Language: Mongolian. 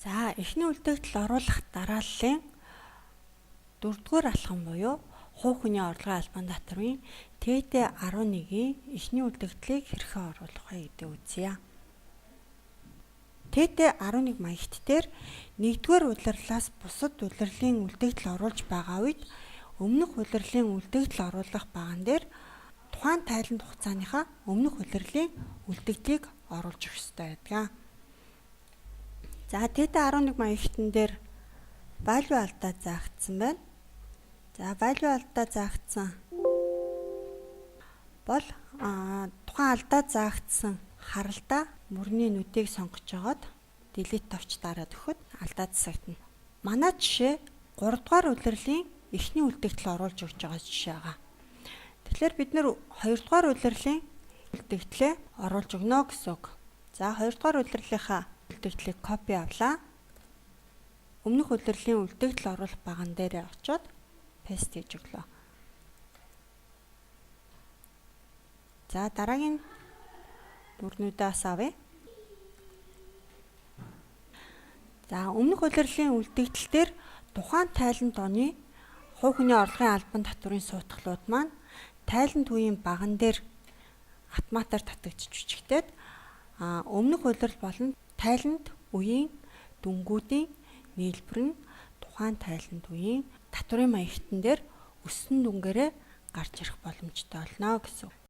За эхний үлдэгдэл оруулах дарааллын 4-р алхам буюу хувь хүний орлогын албан татврын ТТ11-ийн эхний үлдэгдлийг хэрхэн оруулах вэ гэдэг үзье. ТТ11 маягт дээр 1-р улирлаас бусад улирлын үлдэгдэл оруулж байгаа үед өмнөх улирлын үлдэгдэл оруулах баган дээр тухайн тайланд хугацааныхаа өмнөх улирлын үлдэгдлийг оруулж өгөх ёстой байдаг. За ТТ11 маягтан дээр value алдаа заагдсан байна. За value алдаа заагдсан бол тухайн алдаа заагдсан харалдаа мөрний нүдийг сонгож жагаад delete товч дараад өгөхөд алдаа засагдана. Манай жишээ 3-р улирлын эхний үлдэгдэл оруулж өгч байгаа жишээ байгаа. Тэгэхээр бид нэр 2-р улирлын үлдэгдлээ оруулж өгнө гэсэн үг. За 2-р улирлынхаа үлдэгдлийг копи авлаа. Өмнөх улирлын үлдэгдэл оруулах баган дээр очиод пэст хийж өглөө. За дараагийн мөрнүүдээс авъя. За өмнөх улирлын үлдэгдэл дээр тухайн тайланд оны хувь хүний орлогын албан татврын суутгалууд маань тайланд үеийн баган дээр автоматар татагдчих бичигдээд өмнөх улирал болон тайланд үеийн дүнгуудын нийлбэр нь тухайн тайланд үеийн татврын маягтан дээр өссөн дүнгээрээ гарч ирэх боломжтой болно гэсэн.